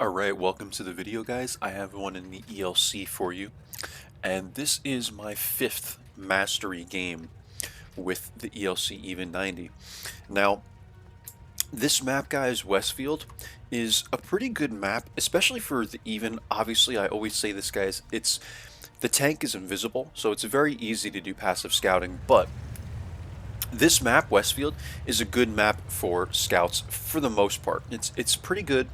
Alright, welcome to the video, guys. I have one in the ELC for you, and this is my 5th mastery game with the ELC Even 90. Now, this map, guys, Westfield, is a pretty good map, especially for the Even. Obviously, I always say this, guys, the tank is invisible, so it's very easy to do passive scouting, but this map, Westfield, is a good map for scouts for the most part. It's pretty good.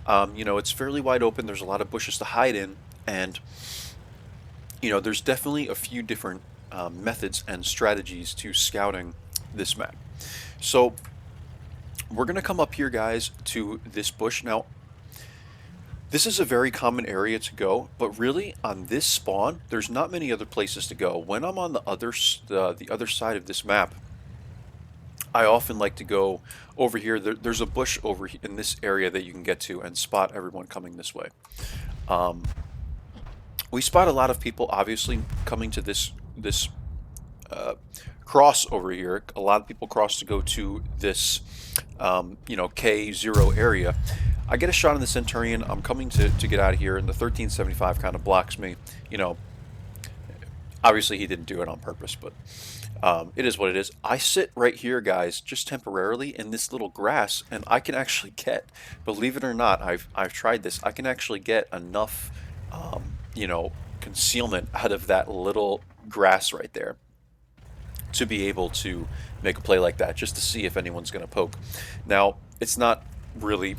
It's fairly wide open. There's a lot of bushes to hide in, and there's definitely a few different methods and strategies to scouting this map. So we're gonna come up here, guys, to this bush. Now, this is a very common area to go, but really on this spawn, there's not many other places to go. When I'm on the other side of this map, I often like to go over here. There's a bush over in this area that you can get to and spot everyone coming this way. We spot a lot of people, obviously, coming to this cross over here. A lot of people cross to go to this, K0 area. I get a shot on the Centurion. I'm coming to get out of here, and the 1375 kind of blocks me. Obviously he didn't do it on purpose, but it is what it is. I sit right here, guys, just temporarily in this little grass, and I can actually get, believe it or not, I've tried this. I can actually get enough, concealment out of that little grass right there to be able to make a play like that, just to see if anyone's going to poke. Now, it's not really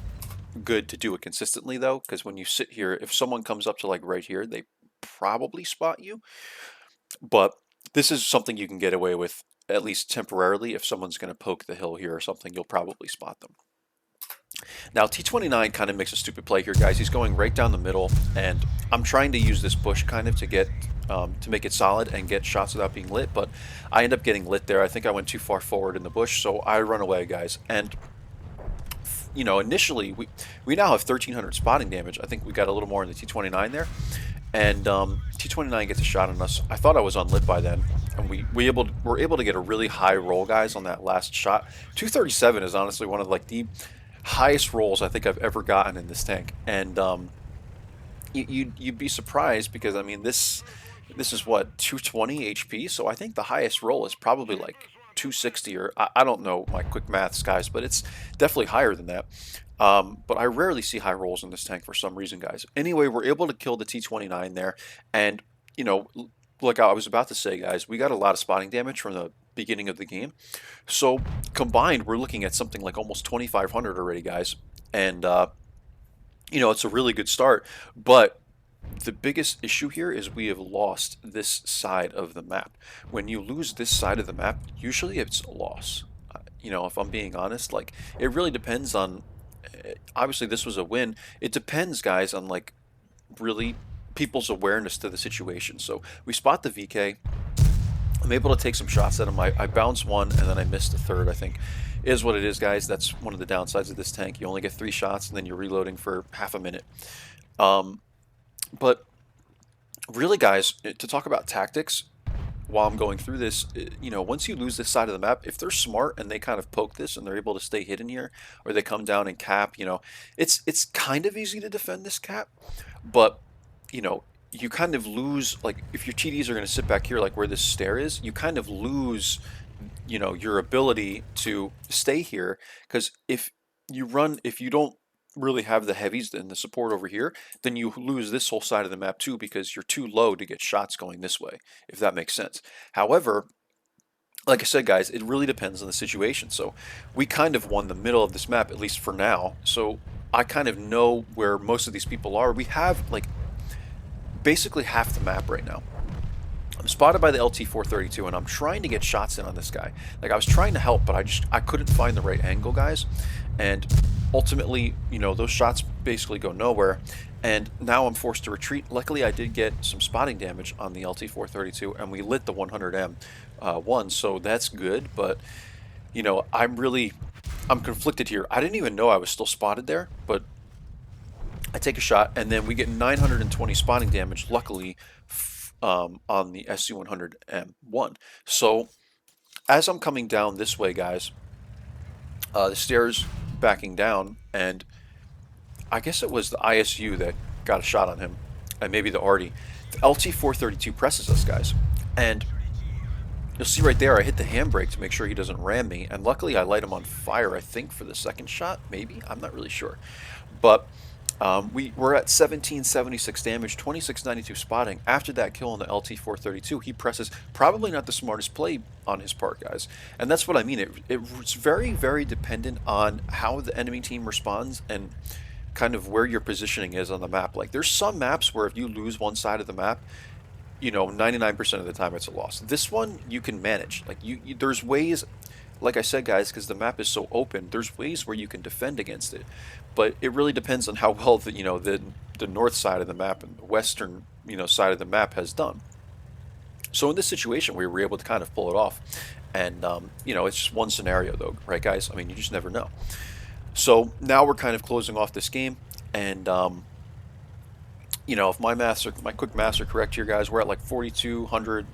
good to do it consistently, though, because when you sit here, if someone comes up to like right here, they probably spot you. But this is something you can get away with, at least temporarily. If someone's going to poke the hill here or something, you'll probably spot them. Now, T29 kind of makes a stupid play here, guys. He's going right down the middle, and I'm trying to use this bush kind of to get to make it solid and get shots without being lit, but I end up getting lit there. I think I went too far forward in the bush, so I run away, guys. And initially we now have 1300 spotting damage. I think we got a little more in the T29 there. And T29 gets a shot on us. I thought I was unlit by then, and we're able to get a really high roll, guys, on that last shot. 237 is honestly one of like the highest rolls I think I've ever gotten in this tank, and you'd be surprised because I mean this is what, 220 HP, so I think the highest roll is probably like 260, or I don't know my quick maths, guys, but it's definitely higher than that. But I rarely see high rolls in this tank for some reason, guys. Anyway, we're able to kill the T29 there, and like I was about to say, guys, we got a lot of spotting damage from the beginning of the game. So combined, we're looking at something like almost 2,500 already, guys, and it's a really good start. But the biggest issue here is we have lost this side of the map. When you lose this side of the map, usually it's a loss. If I'm being honest, like, it really depends on, obviously this was a win. It depends, guys, on like really people's awareness to the situation. So we spot the VK. I'm able to take some shots at him. I bounce one and then I missed the third, I think. It is what it is, guys. That's one of the downsides of this tank. You only get 3 shots and then you're reloading for half a minute. But really, guys, to talk about tactics while I'm going through this, once you lose this side of the map, if they're smart and they kind of poke this and they're able to stay hidden here, or they come down and cap, it's kind of easy to defend this cap, but you kind of lose, like, if your TDs are going to sit back here, like where this stair is, you kind of lose, your ability to stay here, because if you don't really have the heavies and the support over here, then you lose this whole side of the map too, because you're too low to get shots going this way, if that makes sense. However, like I said, guys, it really depends on the situation. So we kind of won the middle of this map, at least for now. So I kind of know where most of these people are. We have like basically half the map right now. I'm spotted by the LT-432, and I'm trying to get shots in on this guy. Like, I was trying to help, but I couldn't find the right angle, guys. And ultimately, those shots basically go nowhere. And now I'm forced to retreat. Luckily, I did get some spotting damage on the LT-432, and we lit the 100M one, so that's good. But, I'm conflicted here. I didn't even know I was still spotted there, but I take a shot, and then we get 920 spotting damage, luckily, on the SC100M1. So as I'm coming down this way, guys, the stairs backing down, and I guess it was the ISU that got a shot on him, and maybe the Artie. The LT-432 presses us, guys, and you'll see right there, I hit the handbrake to make sure he doesn't ram me, and luckily I light him on fire, I think, for the second shot, maybe? I'm not really sure. But we're at 1776 damage, 2692 spotting. After that kill on the LT-432, he presses probably not the smartest play on his part, guys. And that's what I mean. It's very, very dependent on how the enemy team responds and kind of where your positioning is on the map. Like, there's some maps where if you lose one side of the map, 99% of the time it's a loss. This one you can manage. Like there's ways, like I said, guys, because the map is so open. There's ways where you can defend against it, but it really depends on how well the north side of the map and the western side of the map has done. So in this situation, we were able to kind of pull it off, and it's just one scenario though, right, guys? I mean, you just never know. So now we're kind of closing off this game, and if my quick maths are correct here, guys, we're at like 4,200,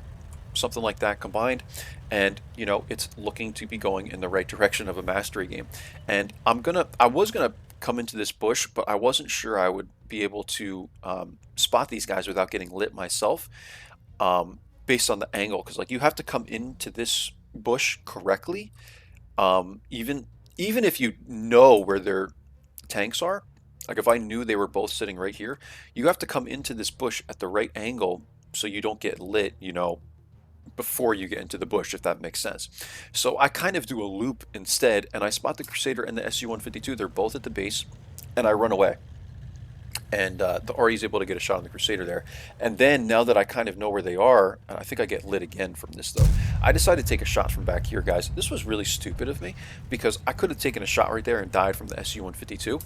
something like that combined, and it's looking to be going in the right direction of a mastery game. And I was gonna come into this bush, but I wasn't sure I would be able to spot these guys without getting lit myself, based on the angle, because like you have to come into this bush correctly, even if you know where their tanks are. Like if I knew they were both sitting right here, you have to come into this bush at the right angle so you don't get lit, before you get into the bush, if that makes sense. So I kind of do a loop instead, and I spot the Crusader and the SU-152. They're both at the base, and I run away. And the RE is able to get a shot on the Crusader there. And then now that I kind of know where they are, and I think I get lit again from this though, I decided to take a shot from back here, guys. This was really stupid of me because I could have taken a shot right there and died from the SU-152.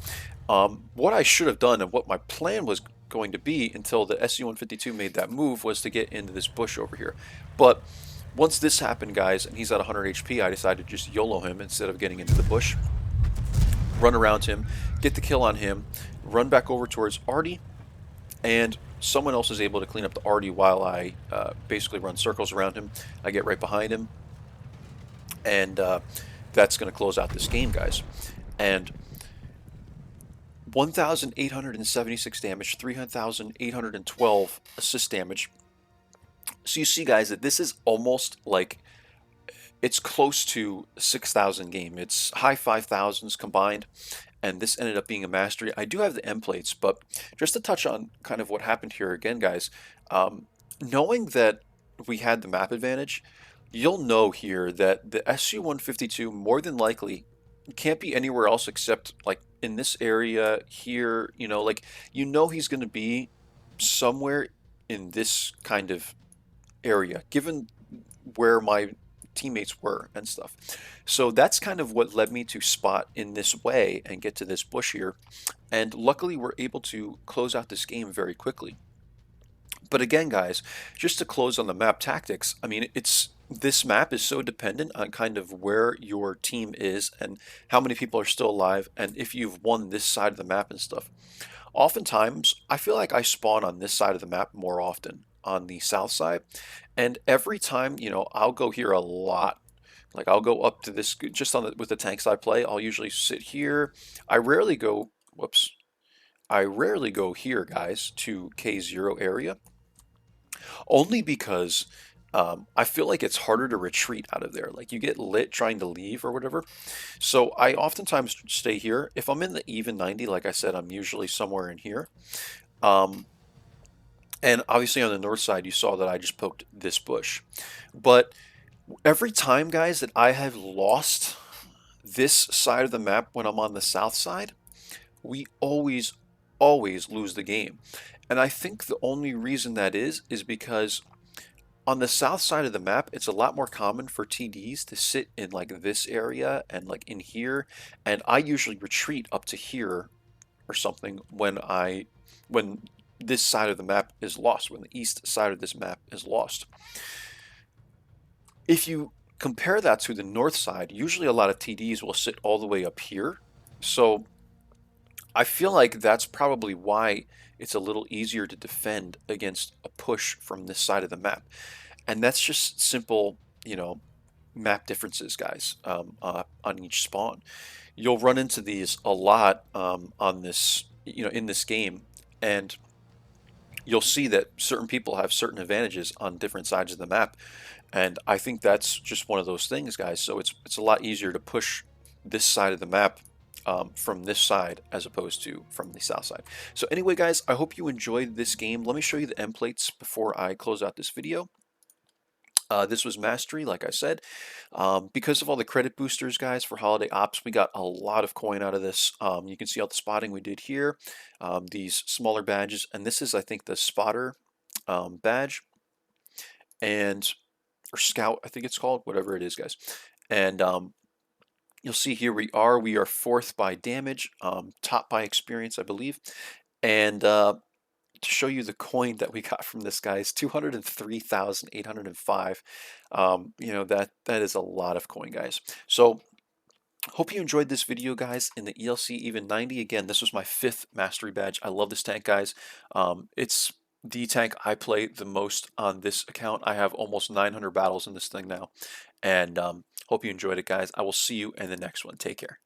What I should have done and what my plan was going to be until the SU-152 made that move was to get into this bush over here. But once this happened, guys, and he's at 100 HP, I decided to just YOLO him instead of getting into the bush, run around him, get the kill on him, run back over towards Artie, and someone else is able to clean up the Artie while I basically run circles around him. I get right behind him, and that's going to close out this game, guys. And 1,876 damage, 3,812 assist damage. So you see, guys, that this is almost like it's close to 6,000 game. It's high 5,000s combined, and this ended up being a mastery. I do have the M plates, but just to touch on kind of what happened here again, guys, knowing that we had the map advantage, you'll know here that the SU-152 more than likely can't be anywhere else except like in this area here, like he's going to be somewhere in this kind of area, given where my teammates were and stuff. So that's kind of what led me to spot in this way and get to this bush here. And luckily we're able to close out this game very quickly. But again, guys, just to close on the map tactics, I mean, this map is so dependent on kind of where your team is and how many people are still alive and if you've won this side of the map and stuff. Oftentimes, I feel like I spawn on this side of the map more often, on the south side, and every time, I'll go here a lot. Like I'll go up to this just with the tanks I play. I'll usually sit here. I rarely go, whoops. I rarely go here, guys, to K0 area, only because I feel like it's harder to retreat out of there. Like you get lit trying to leave or whatever. So I oftentimes stay here. If I'm in the even 90, like I said, I'm usually somewhere in here. And obviously on the north side, you saw that I just poked this bush. But every time, guys, that I have lost this side of the map when I'm on the south side, we always lose the game. And I think the only reason that is because on the south side of the map, it's a lot more common for TDs to sit in like this area and like in here. And I usually retreat up to here or something when this side of the map is lost, when the east side of this map is lost. If you compare that to the north side, usually a lot of TDs will sit all the way up here. So I feel like that's probably why it's a little easier to defend against a push from this side of the map. And that's just simple, map differences, guys, on each spawn. You'll run into these a lot on this in this game, and you'll see that certain people have certain advantages on different sides of the map, and I think that's just one of those things, guys. So it's a lot easier to push this side of the map from this side as opposed to from the south side. So anyway, guys, I hope you enjoyed this game. Let me show you the end plates before I close out this video. This was Mastery, like I said. Because of all the credit boosters, guys, for Holiday Ops, we got a lot of coin out of this. You can see all the spotting we did here, these smaller badges, and this is, I think, the Spotter badge, and or Scout, I think it's called, whatever it is, guys. And you'll see here we are fourth by damage, top by experience, I believe, and to show you the coin that we got from this guy is 203,805. That is a lot of coin, guys. So hope you enjoyed this video, guys, in the ELC Even 90. Again, this was my 5th Mastery badge. I love this tank, guys. It's the tank I play the most on this account. I have almost 900 battles in this thing now. And hope you enjoyed it, guys. I will see you in the next one. Take care.